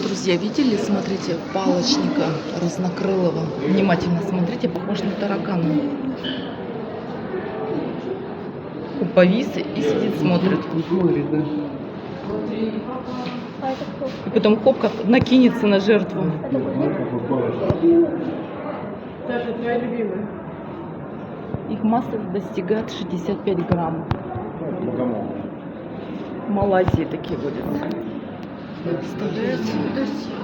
Друзья, видели? Смотрите, палочника разнокрылого. Внимательно смотрите, похож на таракана. Повис и сидит, смотрит. И потом хоп, как накинется на жертву. Саша, твоя любимая. Их масса достигает 65 грамм. В Малайзии такие водятся. Вставляются.